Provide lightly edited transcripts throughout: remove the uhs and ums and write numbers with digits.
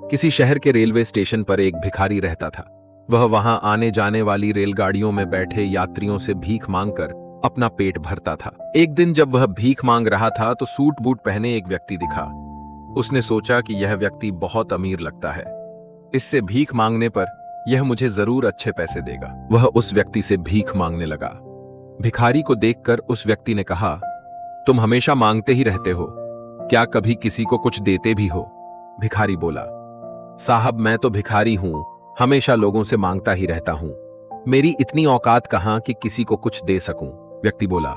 किसी शहर के रेलवे स्टेशन पर एक भिखारी रहता था। वह वहां आने जाने वाली रेलगाड़ियों में बैठे यात्रियों से भीख मांगकर अपना पेट भरता था। एक दिन जब वह भीख मांग रहा था तो सूट बूट पहने एक व्यक्ति दिखा। उसने सोचा कि यह व्यक्ति बहुत अमीर लगता है, इससे भीख मांगने पर यह मुझे जरूर अच्छे पैसे देगा। वह उस व्यक्ति से भीख मांगने लगा। भिखारी को देखकर उस व्यक्ति ने कहा, तुम हमेशा मांगते ही रहते हो, क्या कभी किसी को कुछ देते भी हो? भिखारी बोला, साहब मैं तो भिखारी हूं, हमेशा लोगों से मांगता ही रहता हूं, मेरी इतनी औकात कहां कि किसी को कुछ दे सकूं। व्यक्ति बोला,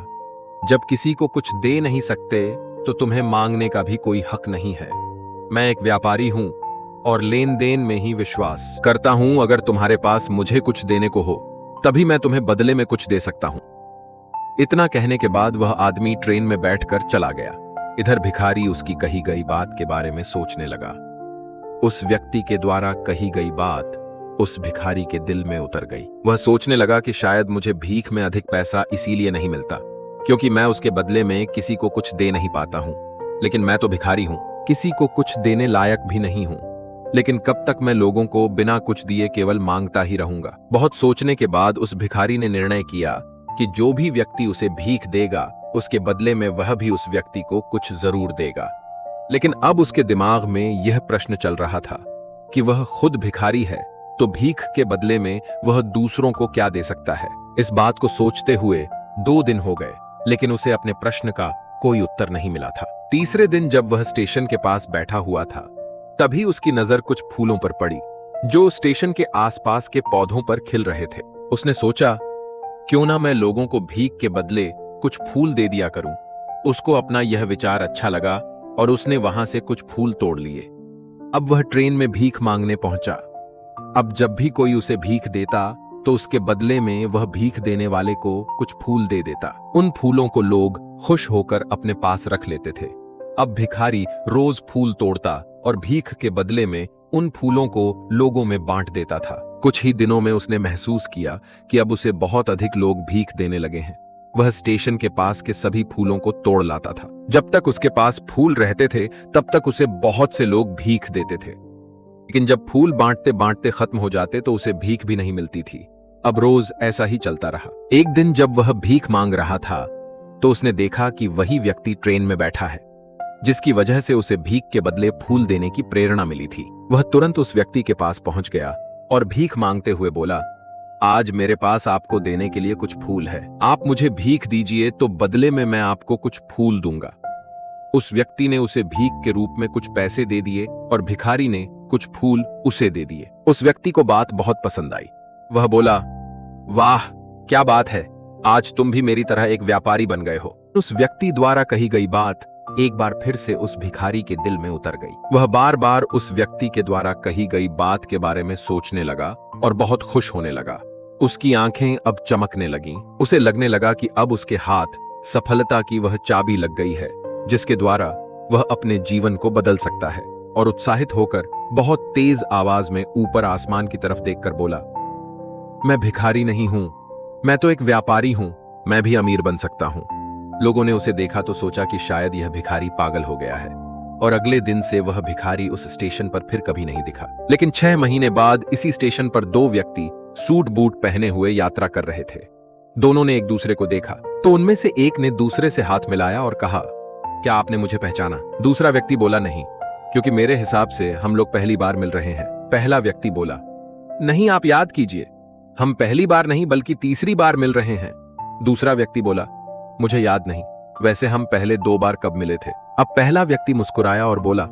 जब किसी को कुछ दे नहीं सकते तो तुम्हें मांगने का भी कोई हक नहीं है। मैं एक व्यापारी हूं और लेन देन में ही विश्वास करता हूं। अगर तुम्हारे पास मुझे कुछ देने को हो तभी मैं तुम्हें बदले में कुछ दे सकता हूं। इतना कहने के बाद वह आदमी ट्रेन में बैठकर चला गया। इधर भिखारी उसकी कही गई बात के बारे में सोचने लगा। उस व्यक्ति के द्वारा कही गई बात उस भिखारी के दिल में उतर गई। वह सोचने लगा कि शायद मुझे भीख में अधिक पैसा इसीलिए नहीं मिलता क्योंकि मैं उसके बदले में किसी को कुछ दे नहीं पाता हूं। लेकिन मैं तो भिखारी हूं, किसी को कुछ देने लायक भी नहीं हूं। लेकिन कब तक मैं लोगों को बिना कुछ दिए केवल मांगता ही रहूंगा। बहुत सोचने के बाद उस भिखारी ने निर्णय किया कि जो भी व्यक्ति उसे भीख देगा उसके बदले में वह भी उस व्यक्ति को कुछ जरूर देगा। लेकिन अब उसके दिमाग में यह प्रश्न चल रहा था कि वह खुद भिखारी है तो भीख के बदले में वह दूसरों को क्या दे सकता है। इस बात को सोचते हुए 2 दिन हो गए, लेकिन उसे अपने प्रश्न का कोई उत्तर नहीं मिला था। तीसरे दिन जब वह स्टेशन के पास बैठा हुआ था तभी उसकी नजर कुछ फूलों पर पड़ी जो स्टेशन के आसपास के पौधों पर खिल रहे थे। उसने सोचा, क्यों ना मैं लोगों को भीख के बदले कुछ फूल दे दिया करूं। उसको अपना यह विचार अच्छा लगा और उसने वहां से कुछ फूल तोड़ लिए। अब वह ट्रेन में भीख मांगने पहुंचा। अब जब भी कोई उसे भीख देता तो उसके बदले में वह भीख देने वाले को कुछ फूल दे देता। उन फूलों को लोग खुश होकर अपने पास रख लेते थे। अब भिखारी रोज फूल तोड़ता और भीख के बदले में उन फूलों को लोगों में बांट देता था। कुछ ही दिनों में उसने महसूस किया कि अब उसे बहुत अधिक लोग भीख देने लगे हैं। वह स्टेशन के पास के सभी फूलों को तोड़ लाता था। जब तक उसके पास फूल रहते थे तब तक उसे बहुत से लोग भीख देते थे, लेकिन जब फूल बांटते बांटते खत्म हो जाते तो उसे भीख भी नहीं मिलती थी। अब रोज ऐसा ही चलता रहा। एक दिन जब वह भीख मांग रहा था तो उसने देखा कि वही व्यक्ति ट्रेन में बैठा है जिसकी वजह से उसे भीख के बदले फूल देने की प्रेरणा मिली थी। वह तुरंत उस व्यक्ति के पास पहुंच गया और भीख मांगते हुए बोला, आज मेरे पास आपको देने के लिए कुछ फूल है, आप मुझे भीख दीजिए तो बदले में मैं आपको कुछ फूल दूंगा। उस व्यक्ति ने उसे भीख के रूप में कुछ पैसे दे दिए और भिखारी ने कुछ फूल उसे दे दिए। उस व्यक्ति को बात बहुत पसंद आई। वह बोला, वाह क्या बात है, आज तुम भी मेरी तरह एक व्यापारी बन गए हो। उस व्यक्ति द्वारा कही गई बात एक बार फिर से उस भिखारी के दिल में उतर गई। वह बार बार उस व्यक्ति के द्वारा कही गई बात के बारे में सोचने लगा और बहुत खुश होने लगा। उसकी आंखें अब चमकने लगीं। उसे लगने लगा कि अब उसके हाथ सफलता की वह चाबी लग गई है जिसके द्वारा वह अपने जीवन को बदल सकता है। और उत्साहित होकर बहुत तेज आवाज में ऊपर आसमान की तरफ देखकर बोला, मैं भिखारी नहीं हूं, मैं तो एक व्यापारी हूं, मैं भी अमीर बन सकता हूं। लोगों ने उसे देखा तो सोचा कि शायद यह भिखारी पागल हो गया है और अगले दिन से वह भिखारी उस स्टेशन पर फिर कभी नहीं दिखा। लेकिन 6 महीने बाद इसी स्टेशन पर 2 व्यक्ति सूट बूट पहने हुए यात्रा कर रहे थे। दोनों ने एक दूसरे को देखा तो उनमें से एक ने दूसरे से हाथ मिलाया और कहा, क्या आपने मुझे पहचाना? दूसरा व्यक्ति बोला, नहीं, क्योंकि मेरे हिसाब से हम लोग पहली बार मिल रहे हैं। पहला व्यक्ति बोला, नहीं आप याद कीजिए, हम पहली बार नहीं बल्कि तीसरी बार मिल रहे हैं। दूसरा व्यक्ति बोला, मुझे याद नहीं, वैसे हम पहले 2 बार कब मिले थे? अब पहला व्यक्ति मुस्कुराया और बोला,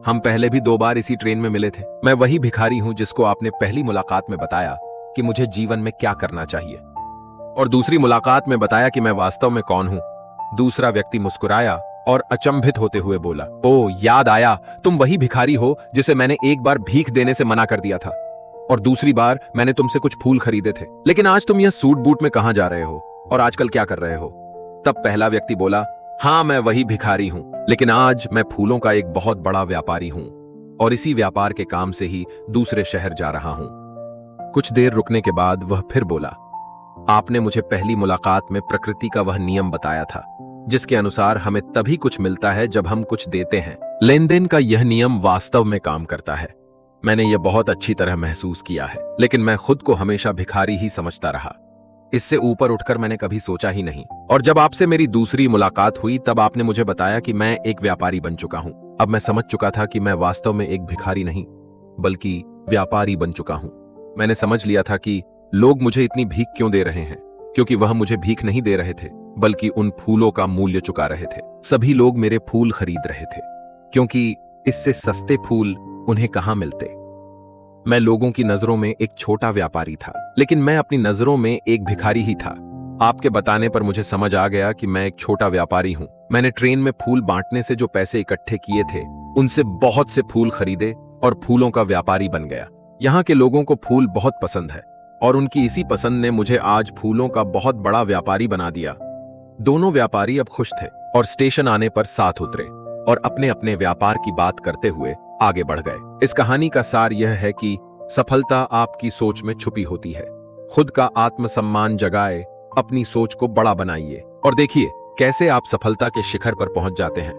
हम पहले भी 2 बार इसी ट्रेन में मिले थे। मैं वही भिखारी हूं जिसको आपने पहली मुलाकात में बताया कि मुझे जीवन में क्या करना चाहिए और दूसरी मुलाकात में बताया कि मैं वास्तव में कौन हूं। दूसरा व्यक्ति मुस्कुराया और अचंभित होते हुए बोला, ओ याद आया, तुम वही भिखारी हो जिसे मैंने एक बार भीख देने से मना कर दिया था और दूसरी बार मैंने तुमसे कुछ फूल खरीदे थे। लेकिन आज तुम यह सूट बूट में कहां जा रहे हो और आजकल क्या कर रहे हो? तब पहला व्यक्ति बोला, हाँ मैं वही भिखारी हूं, लेकिन आज मैं फूलों का एक बहुत बड़ा व्यापारी हूं और इसी व्यापार के काम से ही दूसरे शहर जा रहा हूं। कुछ देर रुकने के बाद वह फिर बोला, आपने मुझे पहली मुलाकात में प्रकृति का वह नियम बताया था जिसके अनुसार हमें तभी कुछ मिलता है जब हम कुछ देते हैं। लेन देन का यह नियम वास्तव में काम करता है। मैंने यह बहुत अच्छी तरह महसूस किया है, लेकिन मैं खुद को हमेशा भिखारी ही समझता रहा। इससे ऊपर उठकर मैंने कभी सोचा ही नहीं। और जब आपसे मेरी दूसरी मुलाकात हुई तब आपने मुझे बताया कि मैं एक व्यापारी बन चुका हूं। अब मैं समझ चुका था कि मैं वास्तव में एक भिखारी नहीं बल्कि व्यापारी बन चुका हूं। मैंने समझ लिया था कि लोग मुझे इतनी भीख क्यों दे रहे हैं, क्योंकि वह मुझे भीख नहीं दे रहे थे बल्कि उन फूलों का मूल्य चुका रहे थे। सभी लोग मेरे फूल खरीद रहे थे क्योंकि इससे सस्ते फूल उन्हें कहां मिलते। मैं लोगों की नजरों में एक छोटा व्यापारी था, लेकिन मैं अपनी नजरों में एक भिखारी ही था। आपके बताने पर मुझे समझ आ गया कि मैं एक छोटा व्यापारी हूं। मैंने ट्रेन में फूल बांटने से जो पैसे इकट्ठे किए थे उनसे बहुत से फूल खरीदे और फूलों का व्यापारी बन गया। यहाँ के लोगों को फूल बहुत पसंद है और उनकी इसी पसंद ने मुझे आज फूलों का बहुत बड़ा व्यापारी बना दिया। दोनों व्यापारी अब खुश थे और स्टेशन आने पर साथ उतरे और अपने अपने व्यापार की बात करते हुए आगे बढ़ गए। इस कहानी का सार यह है कि सफलता आपकी सोच में छुपी होती है। खुद का आत्मसम्मान जगाए, अपनी सोच को बड़ा बनाइए और देखिए कैसे आप सफलता के शिखर पर पहुंच जाते हैं।